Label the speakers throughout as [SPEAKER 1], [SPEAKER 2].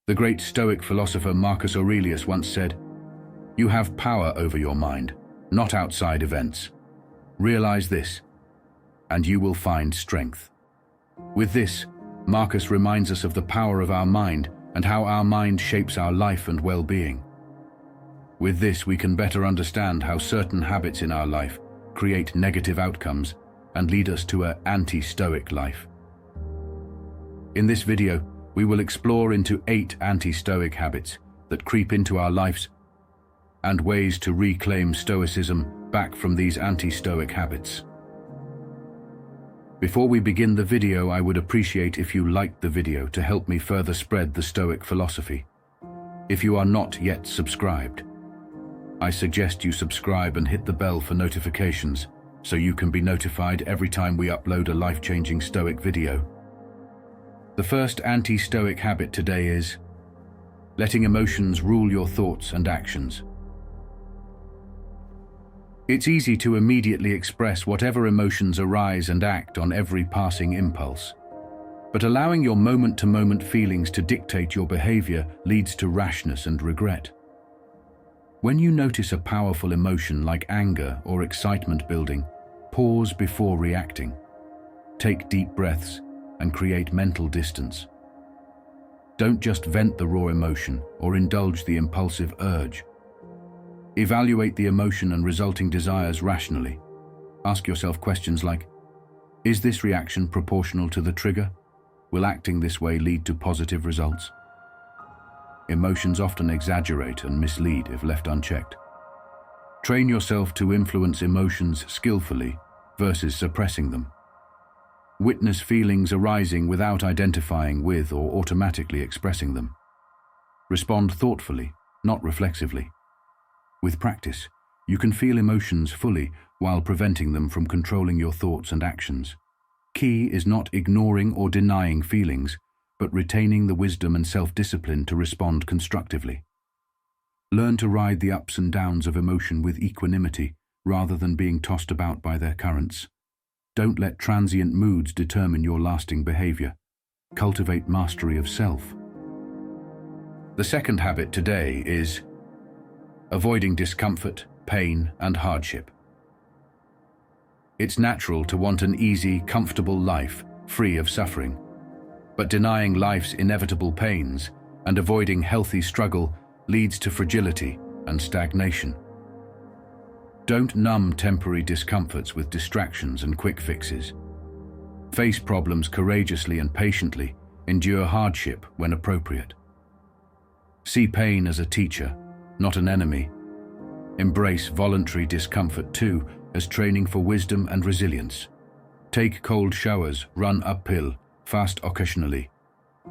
[SPEAKER 1] The great Stoic philosopher Marcus Aurelius once said, "You have power over your mind, not outside events. Realize this, and you will find strength." With this, Marcus reminds us of the power of our mind and how our mind shapes our life and well-being. With this, we can better understand how certain habits in our life create negative outcomes and lead us to an anti-Stoic life. In this video, we will explore into 8 anti-Stoic habits that creep into our lives and ways to reclaim Stoicism back from these anti-Stoic habits. Before we begin the video, I would appreciate if you liked the video to help me further spread the Stoic philosophy. If you are not yet subscribed, I suggest you subscribe and hit the bell for notifications so you can be notified every time we upload a life-changing Stoic video. The first anti-Stoic habit today is letting emotions rule your thoughts and actions. It's easy to immediately express whatever emotions arise and act on every passing impulse. But allowing your moment-to-moment feelings to dictate your behavior leads to rashness and regret. When you notice a powerful emotion like anger or excitement building, pause before reacting. Take deep breaths and create mental distance. Don't just vent the raw emotion or indulge the impulsive urge. Evaluate the emotion and resulting desires rationally. Ask yourself questions like, is this reaction proportional to the trigger? Will acting this way lead to positive results? Emotions often exaggerate and mislead if left unchecked. Train yourself to influence emotions skillfully versus suppressing them. Witness feelings arising without identifying with or automatically expressing them. Respond thoughtfully, not reflexively. With practice, you can feel emotions fully while preventing them from controlling your thoughts and actions. Key is not ignoring or denying feelings, but retaining the wisdom and self-discipline to respond constructively. Learn to ride the ups and downs of emotion with equanimity rather than being tossed about by their currents. Don't let transient moods determine your lasting behavior. Cultivate mastery of self. The second habit today is avoiding discomfort, pain, and hardship. It's natural to want an easy, comfortable life, free of suffering. But denying life's inevitable pains and avoiding healthy struggle leads to fragility and stagnation. Don't numb temporary discomforts with distractions and quick fixes. Face problems courageously and patiently, endure hardship when appropriate. See pain as a teacher, not an enemy. Embrace voluntary discomfort too, as training for wisdom and resilience. Take cold showers, run uphill, fast occasionally.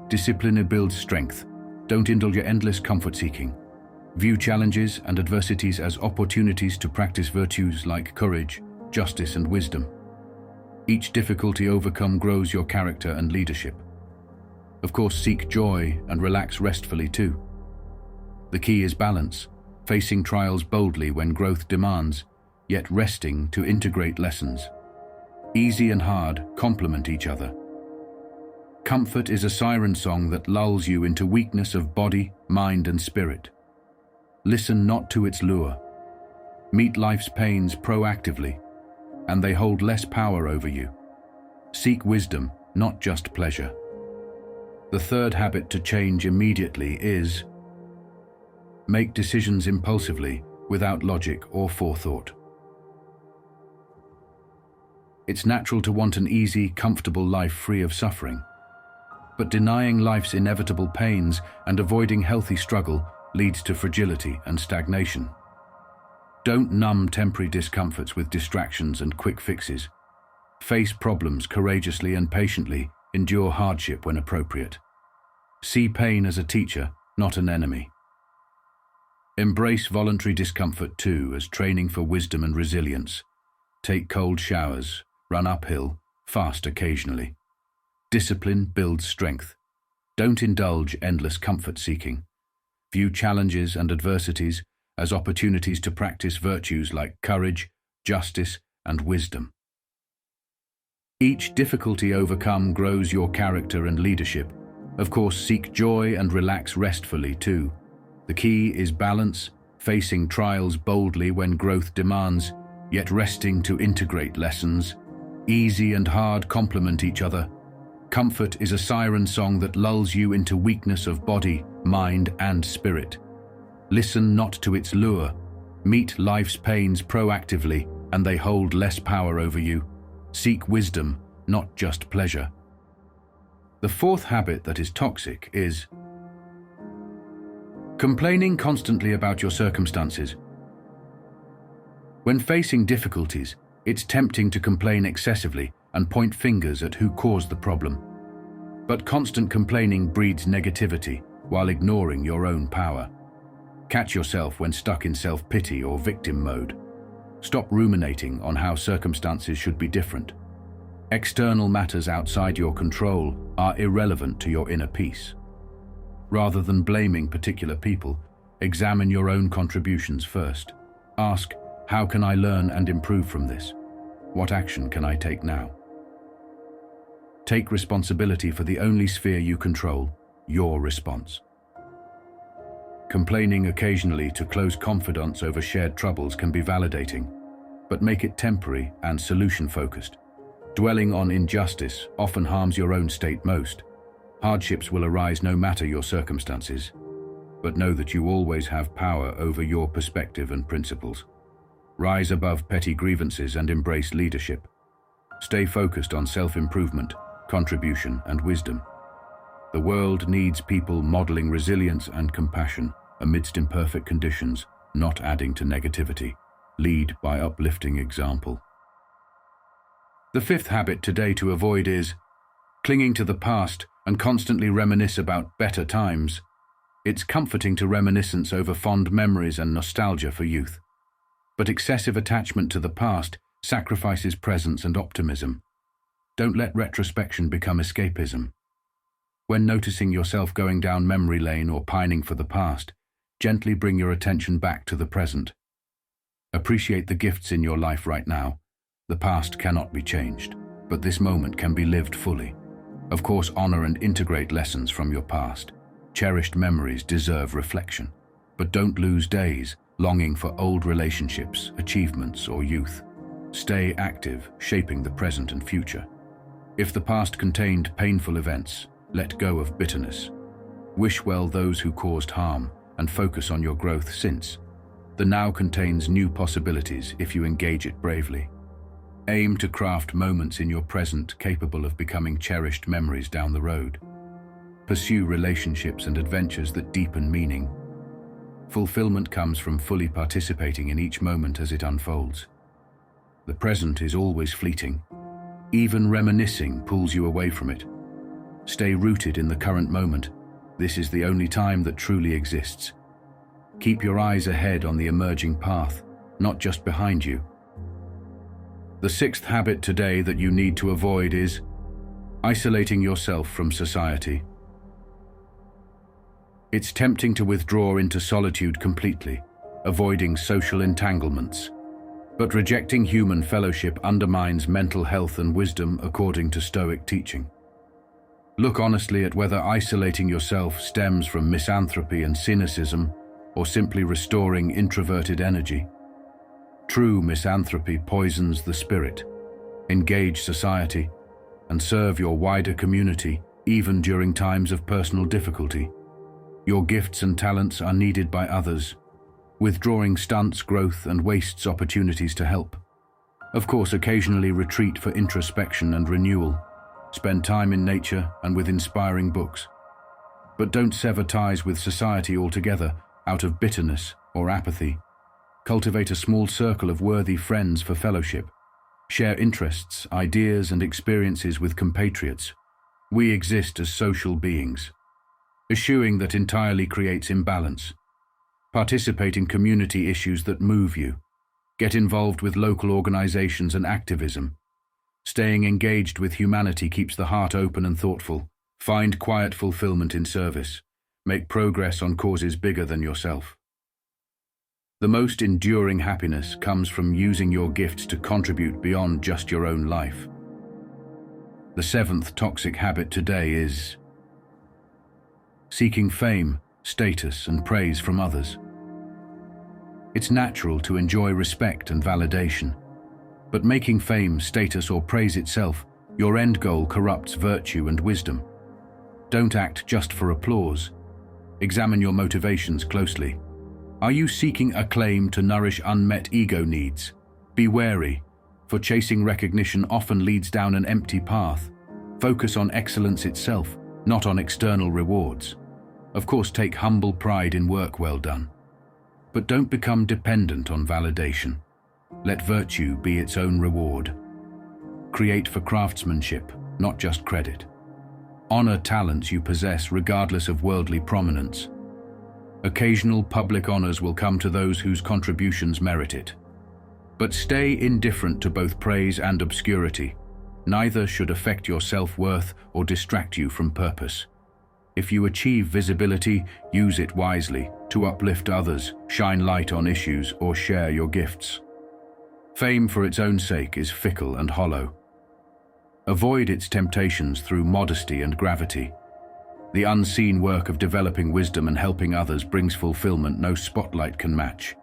[SPEAKER 1] Discipline builds strength. Don't indulge in endless comfort-seeking. View challenges and adversities as opportunities to practice virtues like courage, justice, and wisdom. Each difficulty overcome grows your character and leadership. Of course, seek joy and relax restfully too. The key is balance, facing trials boldly when growth demands, yet resting to integrate lessons. Easy and hard complement each other. Comfort is a siren song that lulls you into weakness of body, mind, and spirit. Listen not to its lure. Meet life's pains proactively, and they hold less power over you. Seek wisdom, not just pleasure. The third habit to change immediately is make decisions impulsively without logic or forethought. It's natural to want an easy, comfortable life free of suffering. But denying life's inevitable pains and avoiding healthy struggle leads to fragility and stagnation. Don't numb temporary discomforts with distractions and quick fixes. Face problems courageously and patiently, endure hardship when appropriate. See pain as a teacher, not an enemy. Embrace voluntary discomfort too, as training for wisdom and resilience. Take cold showers, run uphill, fast occasionally. Discipline builds strength. Don't indulge endless comfort-seeking. View challenges and adversities as opportunities to practice virtues like courage, justice, and wisdom. Each difficulty overcome grows your character and leadership. Of course, seek joy and relax restfully too. The key is balance, facing trials boldly when growth demands, yet resting to integrate lessons. Easy and hard complement each other. Comfort is a siren song that lulls you into weakness of body, mind, and spirit. Listen not to its lure. Meet life's pains proactively, and they hold less power over you. Seek wisdom, not just pleasure. The fourth habit that is toxic is complaining constantly about your circumstances. When facing difficulties, it's tempting to complain excessively and point fingers at who caused the problem. But constant complaining breeds negativity while ignoring your own power. Catch yourself when stuck in self-pity or victim mode. Stop ruminating on how circumstances should be different. External matters outside your control are irrelevant to your inner peace. Rather than blaming particular people, examine your own contributions first. Ask, how can I learn and improve from this? What action can I take now? Take responsibility for the only sphere you control, your response. Complaining occasionally to close confidants over shared troubles can be validating, but make it temporary and solution-focused. Dwelling on injustice often harms your own state most. Hardships will arise no matter your circumstances, but know that you always have power over your perspective and principles. Rise above petty grievances and embrace leadership. Stay focused on self-improvement, contribution, and wisdom. The world needs people modeling resilience and compassion amidst imperfect conditions, not adding to negativity. Lead by uplifting example. The fifth habit today to avoid is clinging to the past and constantly reminisce about better times. It's comforting to reminiscence over fond memories and nostalgia for youth. But excessive attachment to the past sacrifices presence and optimism. Don't let retrospection become escapism. When noticing yourself going down memory lane or pining for the past, gently bring your attention back to the present. Appreciate the gifts in your life right now. The past cannot be changed, but this moment can be lived fully. Of course, honor and integrate lessons from your past. Cherished memories deserve reflection, but don't lose days longing for old relationships, achievements, or youth. Stay active, shaping the present and future. If the past contained painful events, let go of bitterness. Wish well those who caused harm and focus on your growth since. The now contains new possibilities if you engage it bravely. Aim to craft moments in your present capable of becoming cherished memories down the road. Pursue relationships and adventures that deepen meaning. Fulfillment comes from fully participating in each moment as it unfolds. The present is always fleeting. Even reminiscing pulls you away from it. Stay rooted in the current moment. This is the only time that truly exists. Keep your eyes ahead on the emerging path, not just behind you. The sixth habit today that you need to avoid is isolating yourself from society. It's tempting to withdraw into solitude completely, avoiding social entanglements. But rejecting human fellowship undermines mental health and wisdom according to Stoic teaching. Look honestly at whether isolating yourself stems from misanthropy and cynicism or simply restoring introverted energy. True misanthropy poisons the spirit. Engage society and serve your wider community even during times of personal difficulty. Your gifts and talents are needed by others. Withdrawing stunts growth and wastes opportunities to help. Of course, occasionally retreat for introspection and renewal. Spend time in nature and with inspiring books. But don't sever ties with society altogether out of bitterness or apathy. Cultivate a small circle of worthy friends for fellowship. Share interests, ideas, and experiences with compatriots. We exist as social beings. Eschewing that entirely creates imbalance. Participate in community issues that move you. Get involved with local organizations and activism. Staying engaged with humanity keeps the heart open and thoughtful. Find quiet fulfillment in service. Make progress on causes bigger than yourself. The most enduring happiness comes from using your gifts to contribute beyond just your own life. The seventh toxic habit today is seeking fame, status, and praise from others. It's natural to enjoy respect and validation, but making fame, status, or praise itself your end goal corrupts virtue and wisdom. Don't act just for applause. Examine your motivations closely. Are you seeking acclaim to nourish unmet ego needs? Be wary, for chasing recognition often leads down an empty path. Focus on excellence itself, not on external rewards. Of course, take humble pride in work well done. But don't become dependent on validation. Let virtue be its own reward. Create for craftsmanship, not just credit. Honor talents you possess regardless of worldly prominence. Occasional public honors will come to those whose contributions merit it. But stay indifferent to both praise and obscurity. Neither should affect your self-worth or distract you from purpose. If you achieve visibility, use it wisely to uplift others, shine light on issues, or share your gifts. Fame for its own sake is fickle and hollow. Avoid its temptations through modesty and gravity. The unseen work of developing wisdom and helping others brings fulfillment no spotlight can match.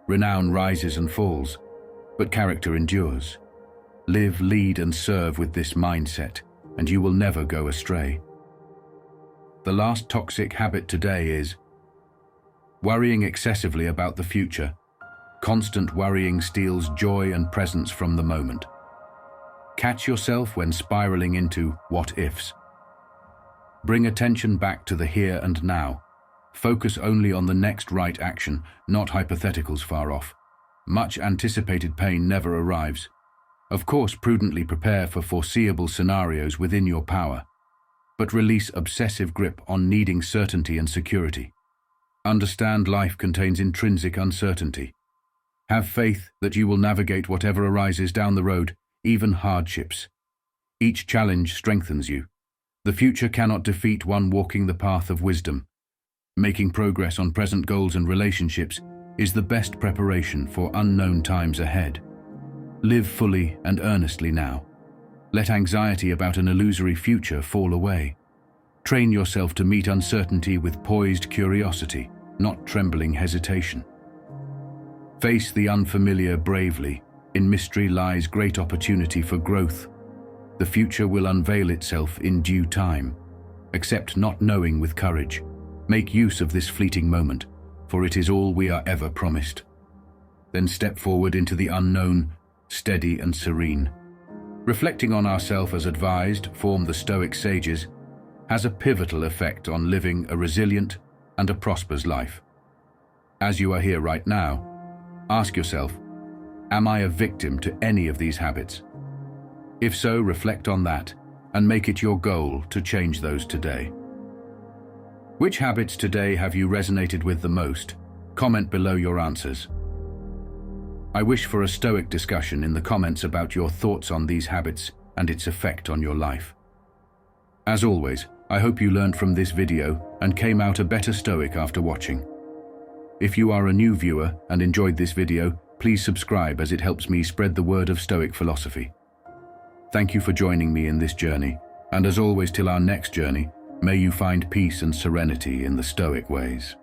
[SPEAKER 1] Renown rises and falls, but character endures. Live, lead, and serve with this mindset, and you will never go astray. The last toxic habit today is worrying excessively about the future. Constant worrying steals joy and presence from the moment. Catch yourself when spiraling into what-ifs. Bring attention back to the here and now. Focus only on the next right action, not hypotheticals far off. Much anticipated pain never arrives. Of course, prudently prepare for foreseeable scenarios within your power, but release obsessive grip on needing certainty and security. Understand life contains intrinsic uncertainty. Have faith that you will navigate whatever arises down the road, even hardships. Each challenge strengthens you. The future cannot defeat one walking the path of wisdom. Making progress on present goals and relationships is the best preparation for unknown times ahead. Live fully and earnestly now. Let anxiety about an illusory future fall away. Train yourself to meet uncertainty with poised curiosity, not trembling hesitation. Face the unfamiliar bravely. In mystery lies great opportunity for growth. The future will unveil itself in due time. Accept not knowing with courage. Make use of this fleeting moment, for it is all we are ever promised. Then step forward into the unknown, steady and serene. Reflecting on ourselves as advised, form the Stoic sages, has a pivotal effect on living a resilient and a prosperous life. As you are here right now, ask yourself, am I a victim to any of these habits? If so, reflect on that and make it your goal to change those today. Which habits today have you resonated with the most? Comment below your answers. I wish for a Stoic discussion in the comments about your thoughts on these habits and its effect on your life. As always, I hope you learned from this video and came out a better Stoic after watching. If you are a new viewer and enjoyed this video, please subscribe as it helps me spread the word of Stoic philosophy. Thank you for joining me in this journey, and as always till our next journey, may you find peace and serenity in the Stoic ways.